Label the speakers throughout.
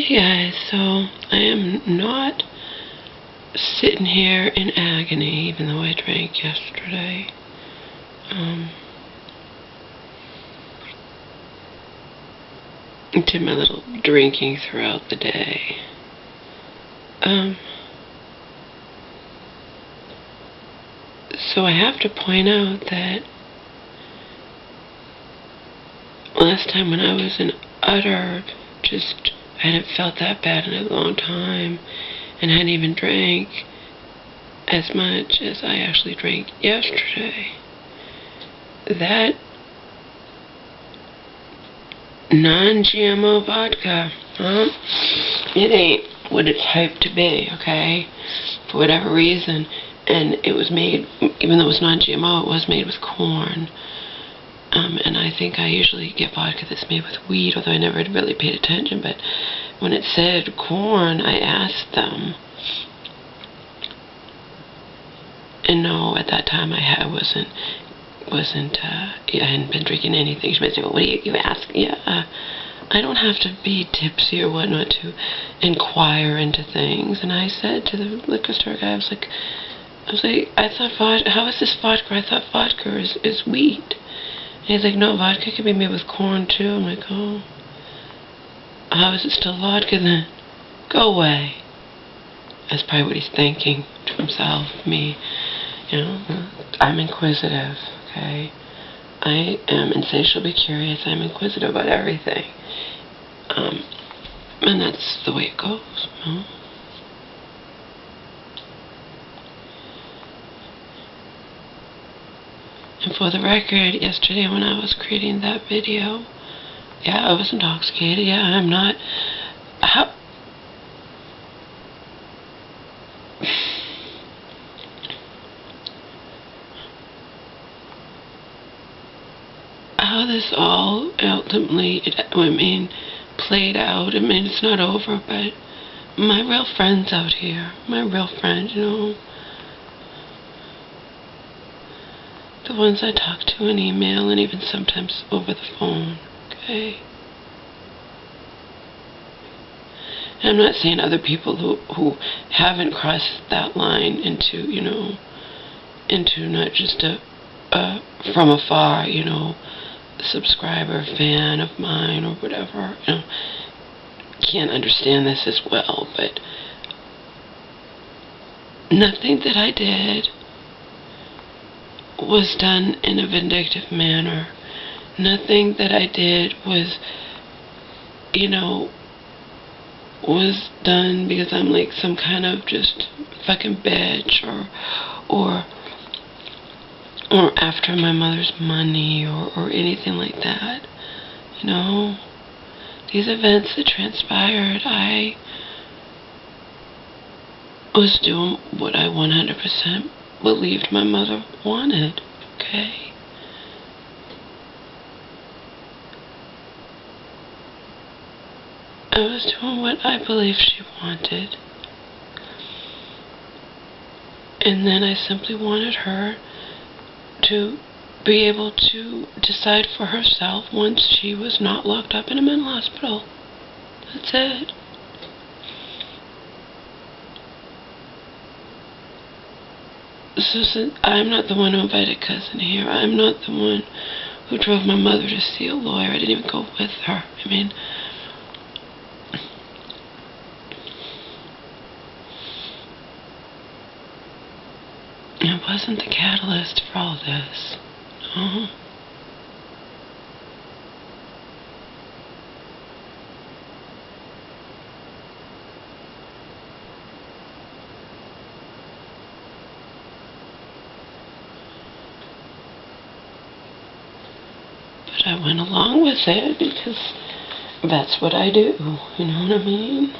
Speaker 1: Hey guys, so I am not sitting here in agony, even though I drank yesterday. Did my little drinking throughout the day. So I have to point out that last time when I was in utter, I hadn't felt that bad in a long time, and I hadn't even drank as much as I actually drank yesterday. That non-GMO vodka, it ain't what it's hyped to be, okay? For whatever reason. And it was made, even though it was non-GMO, it was made with corn. And I think I usually get vodka that's made with wheat, although I never had really paid attention. But when it said corn, I asked them. And no, at that time I hadn't been drinking anything. She might say, well, what do you ask? Yeah, I don't have to be tipsy or whatnot to inquire into things. And I said to the liquor store guy, I was like, I thought vodka, how is this vodka? I thought vodka is wheat. And he's like, no, vodka can be made with corn too. I'm like, oh, how is it still vodka then? Go away. That's probably what he's thinking to himself, me. You know, I'm inquisitive, okay? I am insatiably curious. I'm inquisitive about everything. And that's the way it goes, you know? And for the record, yesterday when I was creating that video, yeah, I was intoxicated. Yeah, I'm not. How this all ultimately, played out. It's not over, but my real friends out here, my real friends, you know, the ones I talk to in email and even sometimes over the phone, okay? And I'm not saying other people who haven't crossed that line into, you know, into not just a from afar, you know, subscriber, fan of mine or whatever, you know, can't understand this as well, but nothing that I did was done in a vindictive manner. Nothing that I did was, you know, was done because I'm like some kind of just fucking bitch or after my mother's money or anything like that. You know, these events that transpired, I was doing what I 100% believed my mother wanted, okay? I was doing what I believed she wanted. And then I simply wanted her to be able to decide for herself once she was not locked up in a mental hospital. That's it. So I'm not the one who invited cousin here. I'm not the one who drove my mother to see a lawyer. I didn't even go with her. It wasn't the catalyst for all this. No. But I went along with it because that's what I do. You know what I mean?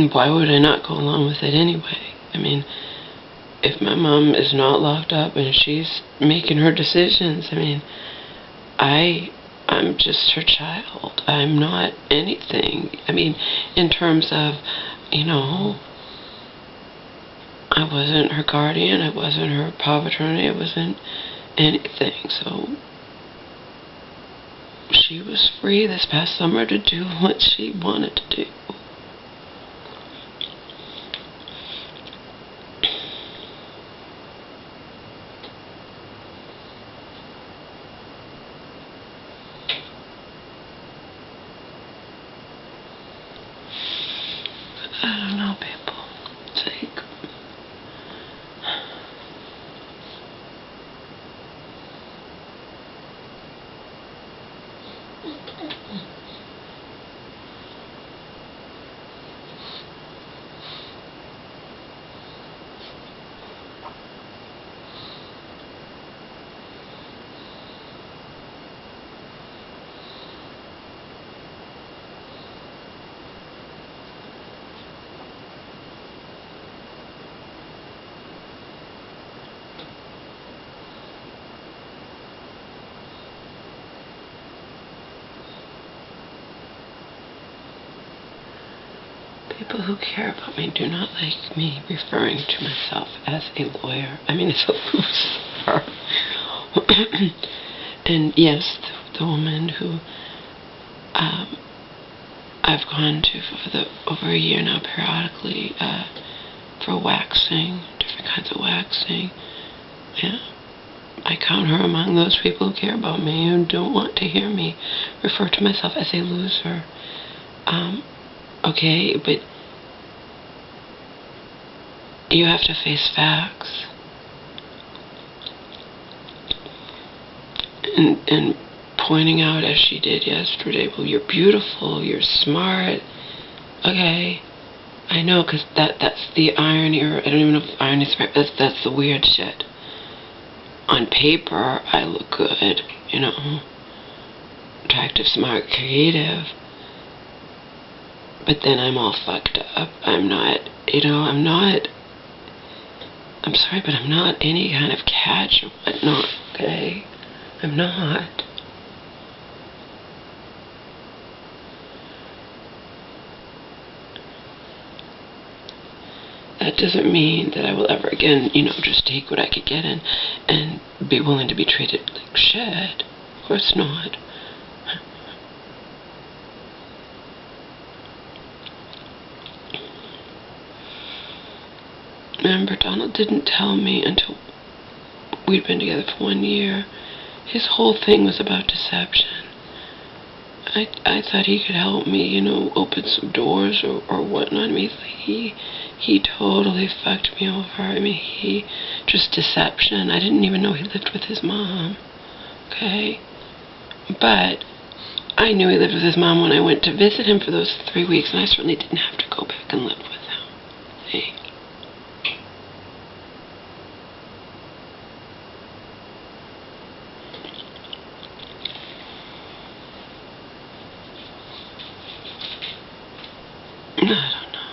Speaker 1: why would I not go along with it anyway? I mean, if my mom is not locked up and she's making her decisions, I mean, I'm just her child. I'm not anything. I mean, in terms of, you know, I wasn't her guardian, I wasn't her power of attorney, I wasn't anything. So she was free this past summer to do what she wanted to do. I don't know, people. It's like, people who care about me do not like me referring to myself as a lawyer. I mean, it's a loser. And yes, the woman who I've gone to for over a year now periodically for waxing, different kinds of waxing. Yeah, I count her among those people who care about me and don't want to hear me refer to myself as a loser. Okay, but you have to face facts. And pointing out, as she did yesterday, well, you're beautiful, you're smart. Okay, I know, because that's the irony, or I don't even know if irony is right, that's the weird shit. On paper, I look good, you know, attractive, smart, creative. But then I'm all fucked up. I'm not, you know, I'm sorry, but I'm not any kind of catch or whatnot, okay? I'm not. That doesn't mean that I will ever again, you know, just take what I could get and be willing to be treated like shit. Of course not. Remember, Donald didn't tell me until we'd been together for 1 year. His whole thing was about deception. I thought he could help me, you know, open some doors or whatnot. I mean, he totally fucked me over. I mean, just deception. I didn't even know he lived with his mom. Okay? But I knew he lived with his mom when I went to visit him for those 3 weeks, and I certainly didn't have to go back and live with him. Hey. I don't know.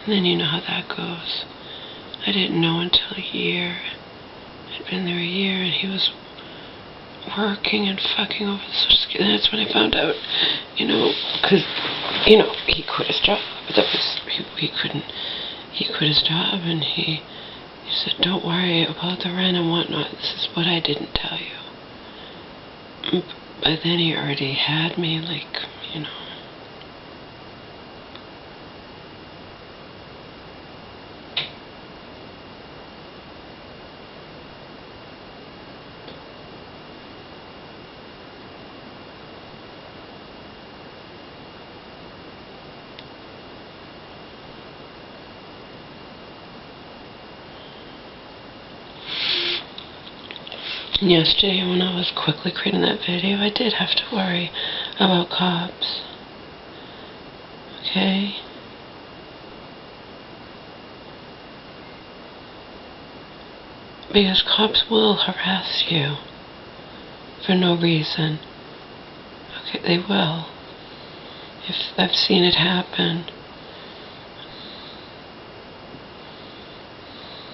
Speaker 1: And then you know how that goes. I didn't know until a year. I'd been there a year, and he was working and fucking over the Social Security. And that's when I found out, you know, because, you know, he quit his job. That was, he quit his job, and he said, don't worry about the rent and whatnot. This is what I didn't tell you. But then he already had me, like, you know. Yesterday, when I was quickly creating that video, I did have to worry about cops. Okay? Because cops will harass you for no reason. Okay, they will. If I've seen it happen.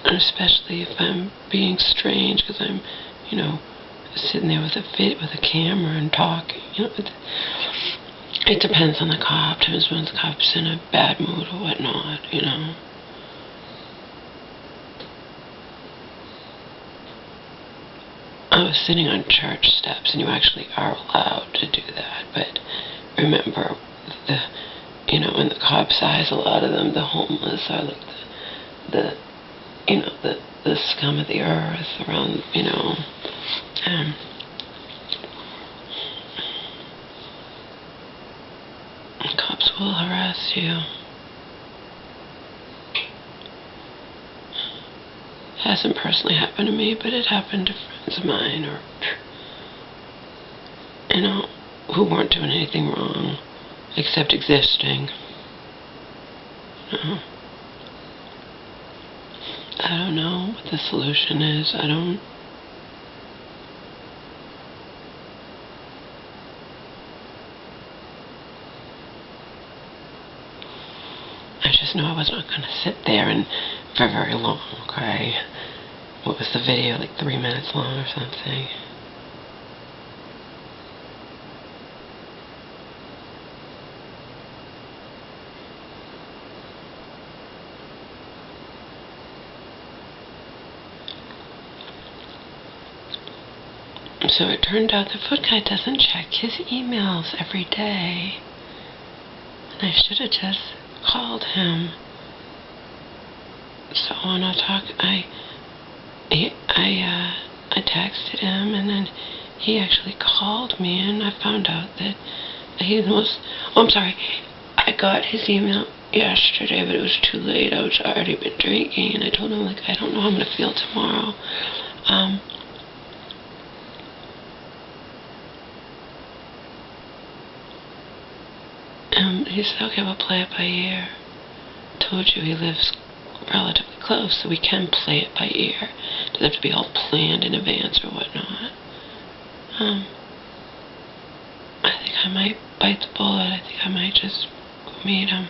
Speaker 1: And especially if I'm being strange, because I'm, sitting there with a camera and talking. It depends on the cop. Depends when the cop's in a bad mood or whatnot. I was sitting on church steps, and you actually are allowed to do that. But remember, in the cop's eyes, a lot of them, the homeless, are like the scum of the earth around, cops will harass you. It hasn't personally happened to me, but it happened to friends of mine, or, who weren't doing anything wrong except existing. I don't know what the solution is. I just know I was not going to sit there for very long, okay? What was the video, like 3 minutes long or something? So it turned out the foot guy doesn't check his emails every day. And I should have just called him. So when I texted him, and then he actually called me, and I found out that I got his email yesterday, but it was too late. I was already been drinking, and I told him, I don't know how I'm going to feel tomorrow. He said, okay, we'll play it by ear. Told you he lives relatively close, so we can play it by ear. It doesn't have to be all planned in advance or whatnot. I think I might bite the bullet. I think I might just go meet him.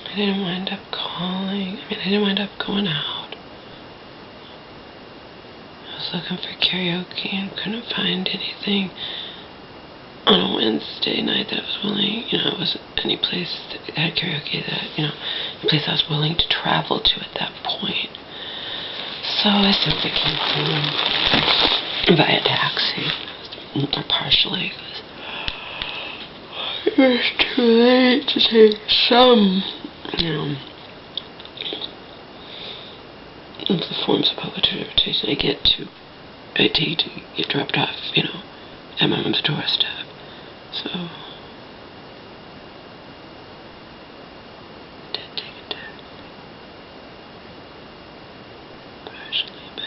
Speaker 1: I didn't wind up calling. I didn't wind up going out. I was looking for karaoke and couldn't find anything on a Wednesday night that I was willing, it wasn't any place that had karaoke that, a place I was willing to travel to at that point. So I simply came home via taxi, or partially, because it was too late to take some of the forms of public transportation I take to get dropped off, at my mom's doorstep. So, did take a taxi. Partially, but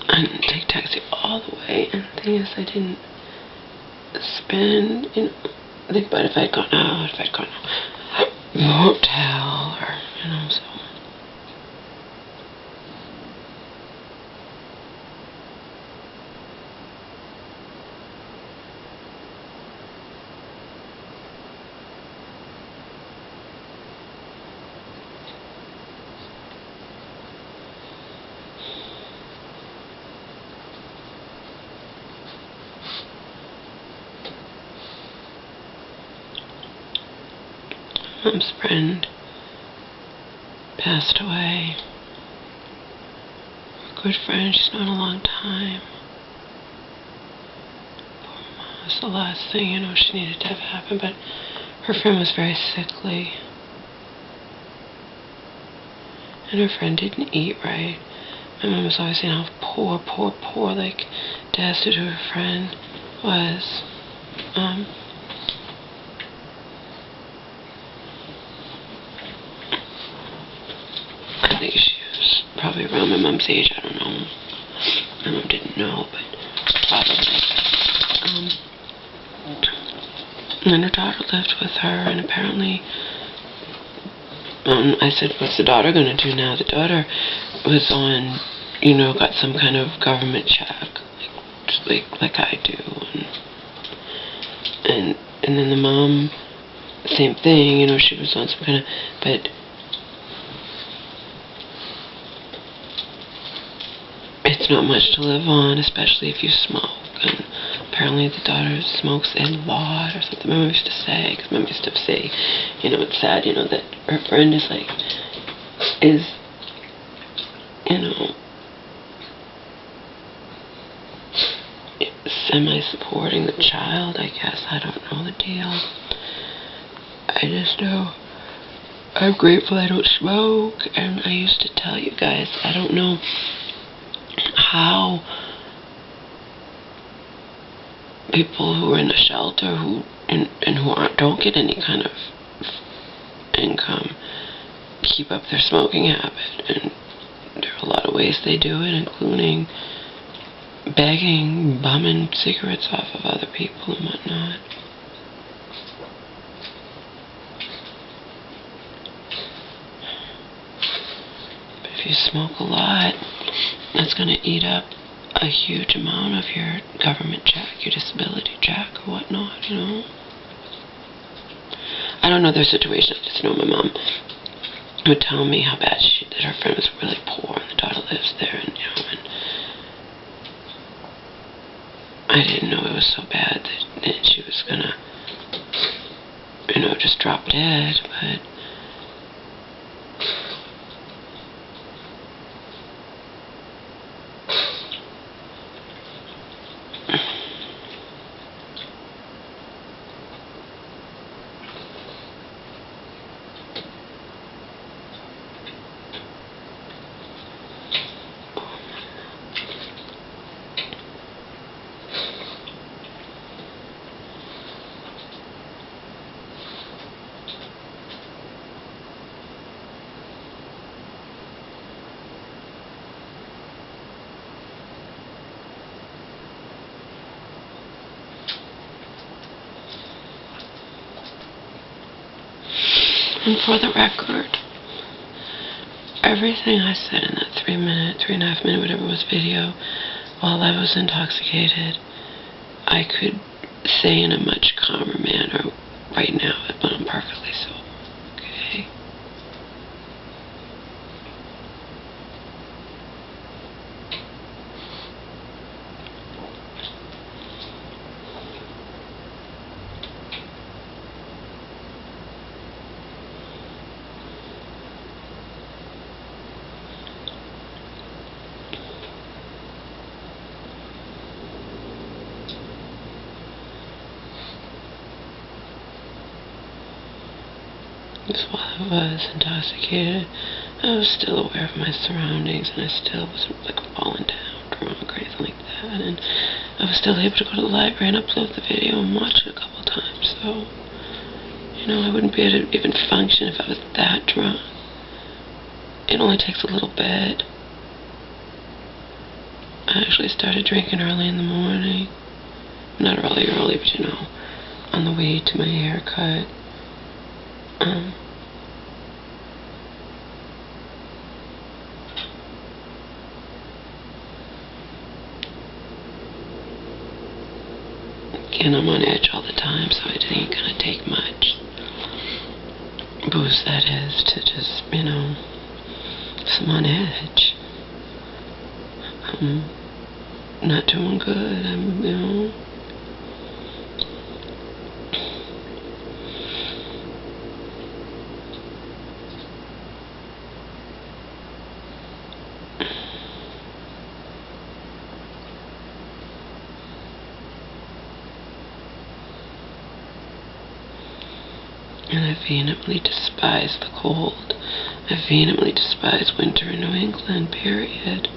Speaker 1: I didn't take taxi all the way, and the thing is, I didn't spend, think about if I'd gone out, if I'd gone to a hotel, or, so. Mom's friend passed away. A good friend she's known a long time. Poor Mom. It's the last thing, she needed to have happen, but her friend was very sickly. And her friend didn't eat right. My mom was always saying how poor, like, destitute her friend was. I think she was probably around my mom's age, I don't know. My mom didn't know, but probably. And then her daughter lived with her, and apparently, I said, what's the daughter going to do now? The daughter was on, got some kind of government check, like I do. And then the mom, same thing, she was on some kind of, but it's not much to live on, especially if you smoke. And apparently the daughter smokes a lot or something. My mom used to say, because Mom used to say, it's sad, that her friend is semi-supporting the child, I guess. I don't know the deal. I just know I'm grateful I don't smoke, and I used to tell you guys, I don't know how people who are in a shelter who don't get any kind of income keep up their smoking habit, and there are a lot of ways they do it, including begging, bumming cigarettes off of other people and whatnot. But if you smoke a lot, that's going to eat up a huge amount of your government check, your disability check, or whatnot, I don't know their situation. I just know my mom would tell me how bad that her friend was really poor, and the daughter lives there, and and I didn't know it was so bad that she was gonna, just drop dead, but and for the record, everything I said in that 3.5 minute, whatever it was, video, while I was intoxicated, I could say in a much calmer manner right now when I'm perfectly sober, okay? Just while I was intoxicated, I was still aware of my surroundings, and I still wasn't falling down, drunk, or anything like that, and I was still able to go to the library and upload the video and watch it a couple times, so, I wouldn't be able to even function if I was that drunk. It only takes a little bit. I actually started drinking early in the morning. Not early, but on the way to my haircut. Again, I'm on edge all the time, so it ain't gonna take much booze, that is, to just, I'm on edge. I'm not doing good. I'm. I vehemently despise the cold. I vehemently despise winter in New England, period.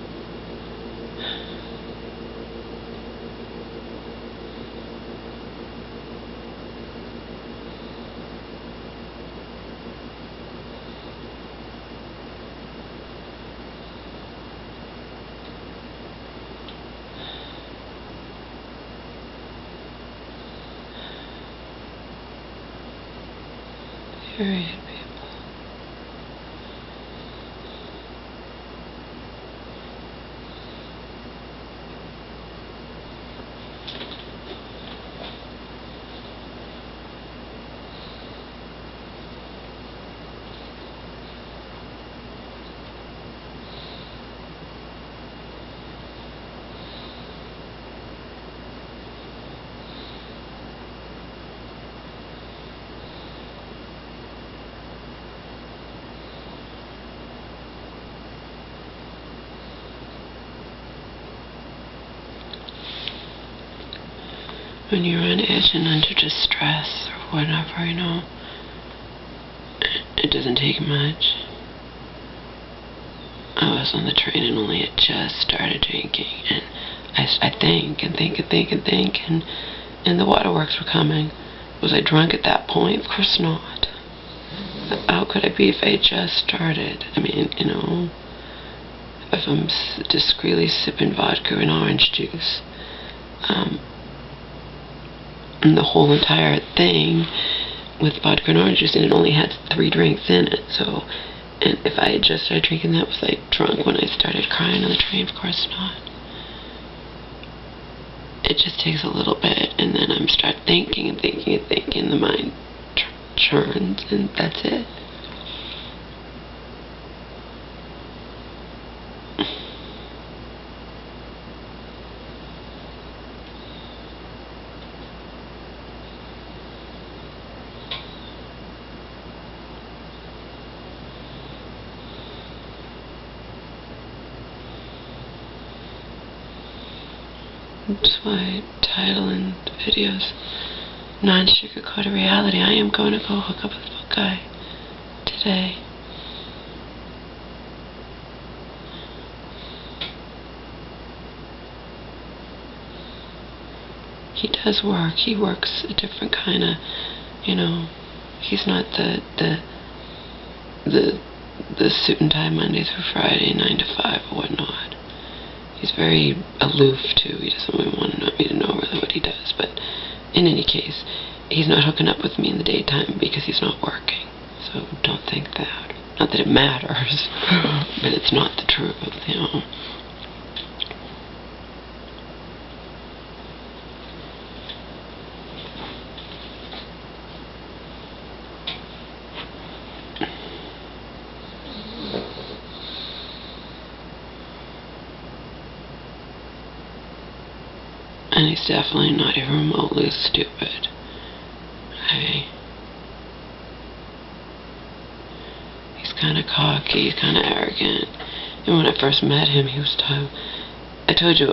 Speaker 1: Period, people. When you're on edge and under distress or whatever, you know, it doesn't take much. I was on the train and only had just started drinking, and I think and the waterworks were coming. Was I drunk at that point? Of course not. How could I be if I had just started? I mean, you know, if I'm discreetly sipping vodka and orange juice, and the whole entire thing with vodka and orange juice, and it only had 3 drinks in it, so, and if I had just started drinking that, was I drunk when I started crying on the train? Of course not. It just takes a little bit, and then I'm start thinking, the mind churns, and that's it. That's why I title in videos, non-sugar-coated reality. I am going to go hook up with a guy today. He does work. He works a different kind of, you know, he's not the suit and tie Monday through Friday, 9 to 5 or whatnot. He's very aloof, too. He doesn't really want me to know really what he does. But in any case, he's not hooking up with me in the daytime because he's not working. So don't think that. Not that it matters, but it's not the truth, you know. And he's definitely not even remotely stupid. Okay? He's kind of cocky, he's kind of arrogant. And when I first met him, he was I told you,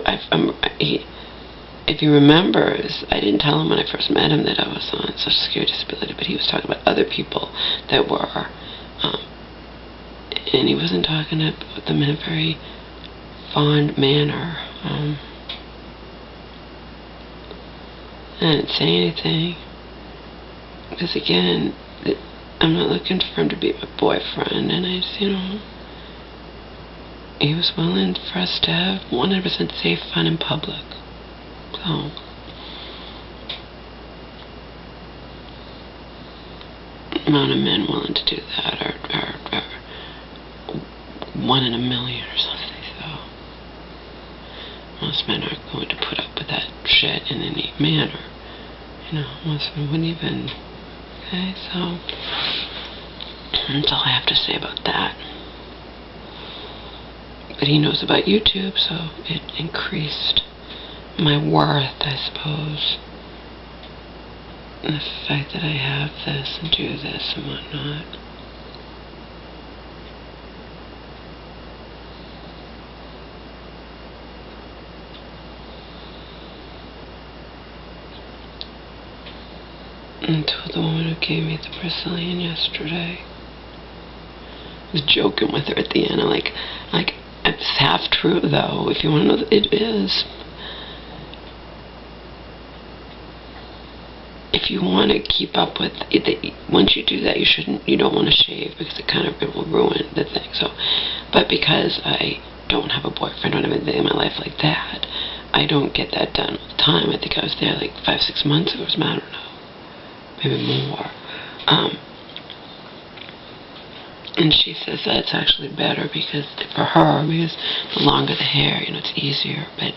Speaker 1: if he remembers, I didn't tell him when I first met him that I was on Social Security disability, but he was talking about other people that were. And he wasn't talking about them in a very fond manner. I didn't say anything, because again, I'm not looking for him to be my boyfriend, and I just, you know, he was willing for us to have 100% safe fun in public, so, amount of men willing to do that are 1 in a million or something, so, most men aren't going to put up with that shit in any manner. You know, most men wouldn't even. Okay, so that's all I have to say about that. But he knows about YouTube, so it increased my worth, I suppose. And the fact that I have this and do this and whatnot. And told the woman who gave me the Brazilian yesterday. I was joking with her at the end. I'm like, it's half true though. If you want to know, it is. If you want to keep up with it, once you do that, you don't want to shave because it will ruin the thing. So, but because I don't have a boyfriend, don't have anything in my life like that, I don't get that done all the time. I think I was there like 5-6 months ago, I don't know, maybe more. And she says that it's actually better for her, because the longer the hair, it's easier. But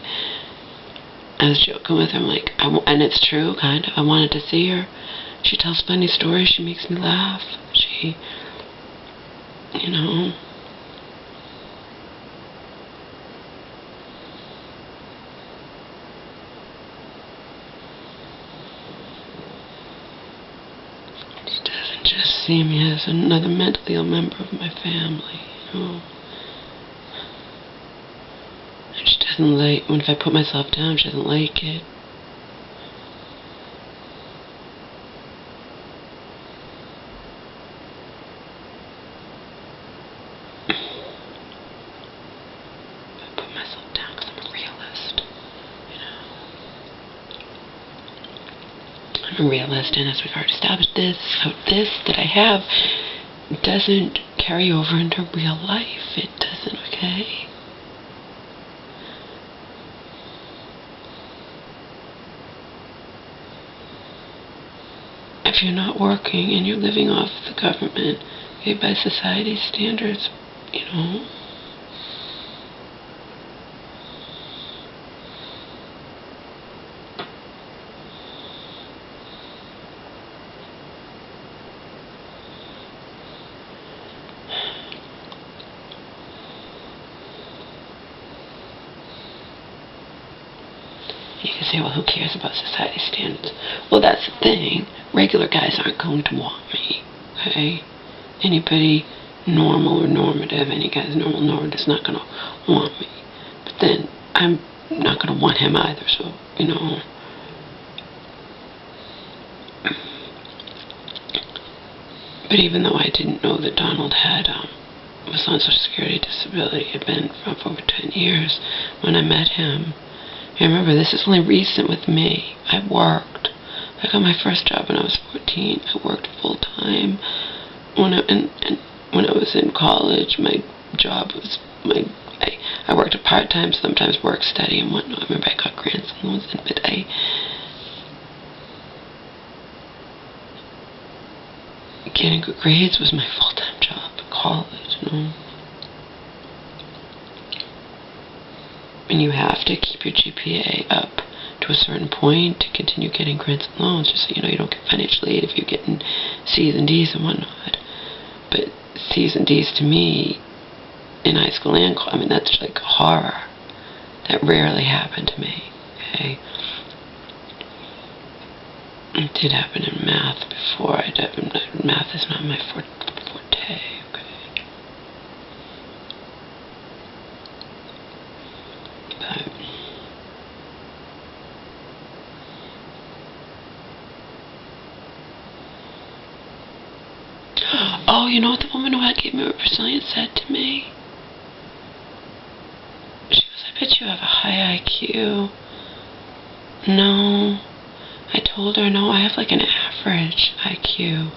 Speaker 1: I was joking with her, I'm like, and it's true, kind of. I wanted to see her. She tells funny stories. She makes me laugh. She, She doesn't just see me as another mentally ill member of my family, And she doesn't like, if I put myself down, she doesn't like it. I put myself down because I'm a realist, I'm a realist, and as we've already established this that I have doesn't carry over into real life. It doesn't, okay? If you're not working and you're living off the government, okay, by society's standards, you can say, well, who cares about society standards? Well, that's the thing. Regular guys aren't going to want me, okay? Anybody normal or normative, any guy's normative is not going to want me. But then I'm not going to want him either, so, But even though I didn't know that Donald was on Social Security disability, had been for over 10 years when I met him. And remember, this is only recent with me. I worked. I got my first job when I was 14. I worked full-time. When I was in college, my job was, I worked a part-time, sometimes work study and whatnot. I remember I got grants and loans, but getting good grades was my full-time job at college, And you have to keep your GPA up to a certain point to continue getting grants and loans, just so you don't get financial aid if you're getting C's and D's and whatnot. But C's and D's to me, in high school and college, that's like horror. That rarely happened to me, okay? It did happen in math before. Math is not my forte, okay? But oh, you know what the woman who gave me a Brazilian said to me? She goes, I bet you have a high IQ. No. I told her, no, I have like an average IQ.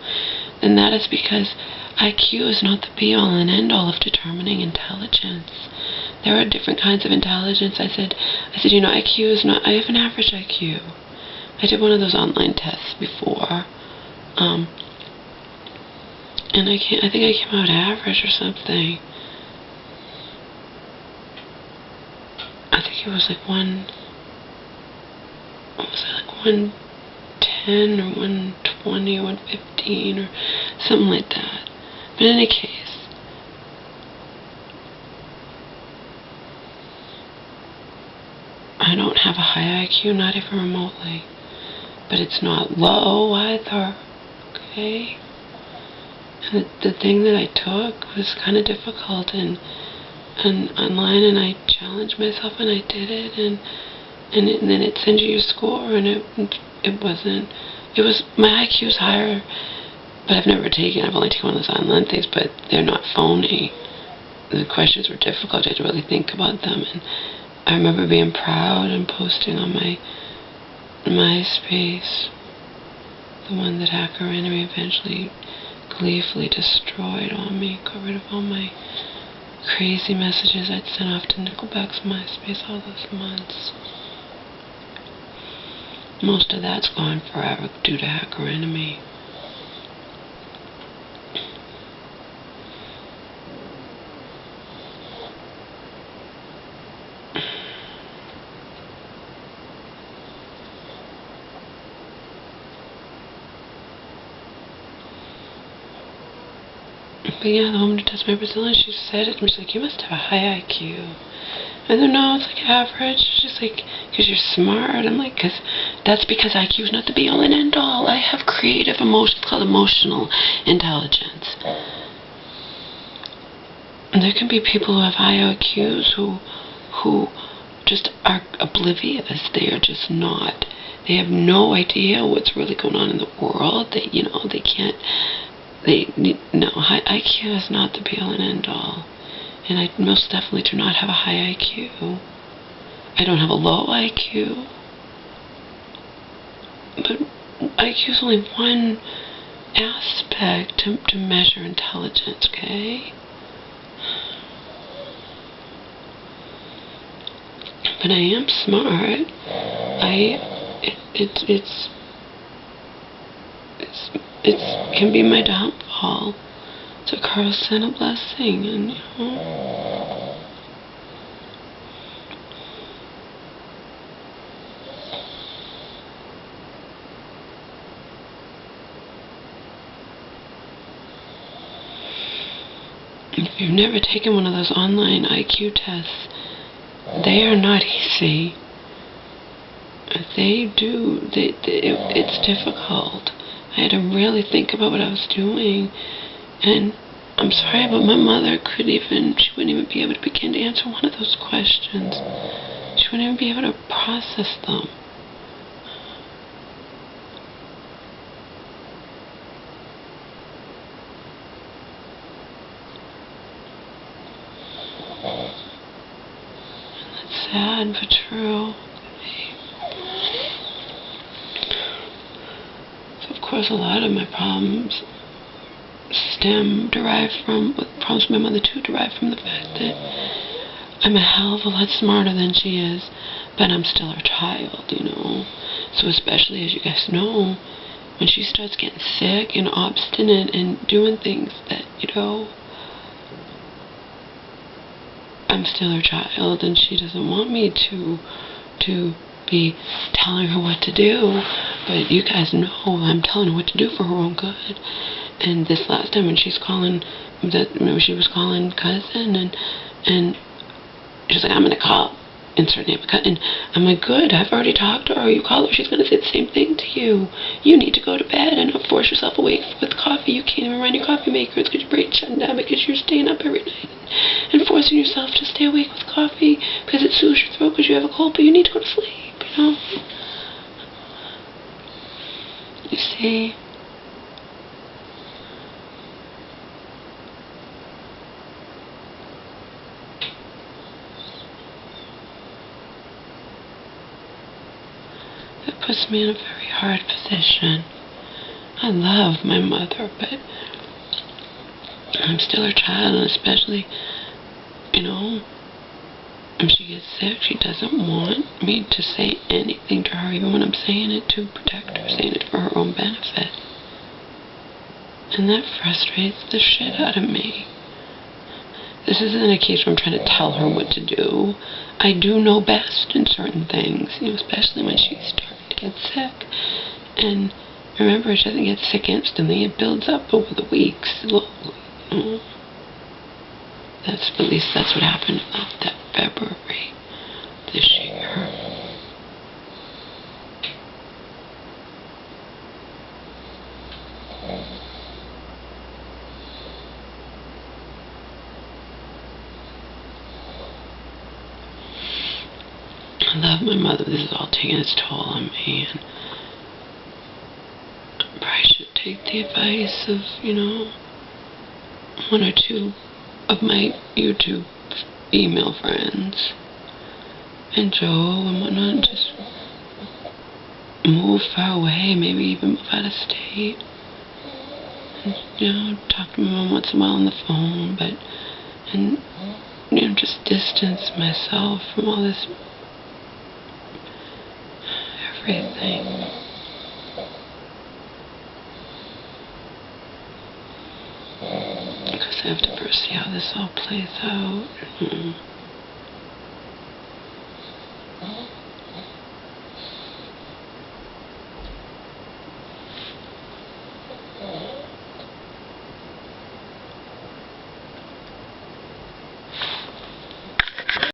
Speaker 1: And that is because IQ is not the be-all and end-all of determining intelligence. There are different kinds of intelligence. I said, IQ is not, I have an average IQ. I did one of those online tests before. And I think I came out average or something. I think it was like 110 or 120 or 115 or something like that. But in any case, I don't have a high IQ, not even remotely. But it's not low either, okay? And the thing that I took was kind of difficult and online, and I challenged myself and I did it, and then it sends you your score, and it wasn't my IQ's higher, but I've only taken one of those online things, but they're not phony. The questions were difficult. I had to really think about them, and I remember being proud and posting on my MySpace, the one that Hacker Enemy eventually gleefully destroyed on me, got rid of all my crazy messages I'd sent off to Nickelback's MySpace all those months. Most of that's gone forever due to Hacker Enemy. But yeah, the woman who does my Brazilian, she said it, and she's like, you must have a high IQ. I don't know, it's like average. She's like, because you're smart. I'm like, that's because IQ is not the be-all and end-all. I have creative emotion, it's called emotional intelligence. And there can be people who have high IQs who just are oblivious. They are just not. They have no idea what's really going on in the world. They can't. IQ is not the be-all and end-all. And I most definitely do not have a high IQ. I don't have a low IQ. But IQ is only one aspect to measure intelligence, okay? But I am smart. It can be my downfall. It's a curse and a blessing, and if you've never taken one of those online IQ tests, they are not easy. It's difficult. I had to really think about what I was doing, and I'm sorry, but my mother she wouldn't even be able to begin to answer one of those questions. She wouldn't even be able to process them. And that's sad, but true. Of course, a lot of my problems derive from my mother too, derive from the fact that I'm a hell of a lot smarter than she is, but I'm still her child, So especially, as you guys know, when she starts getting sick and obstinate and doing things that, I'm still her child, and she doesn't want me to be telling her what to do, but you guys know I'm telling her what to do for her own good. And this last time when she was calling cousin, and she's like, I'm gonna call, insert name, and I'm like, good, I've already talked to her. You call her, she's gonna say the same thing to you. You need to go to bed and not force yourself awake with coffee. You can't even run your coffee maker. It's because your brain's shutting down because you're staying up every night and forcing yourself to stay awake with coffee because it soothes your throat because you have a cold, but you need to go to sleep, You see? It puts me in a very hard position. I love my mother, but I'm still her child, and especially, when she gets sick, she doesn't want me to say anything to her, even when I'm saying it to protect her, saying it for her own benefit. And that frustrates the shit out of me. This isn't a case where I'm trying to tell her what to do. I do know best in certain things, especially when she's starting to get sick. And remember, she doesn't get sick instantly. It builds up over the weeks. At least that's what happened that February this year. I love my mother. This is all taking its toll on me, and take the advice of, you know, one or two of my YouTube email friends and Joe and whatnot, and just move far away, maybe even move out of state. And, you know, talk to my mom once in a while on the phone, and you know, just distance myself from all this, everything. Because I have to first see how this all plays out.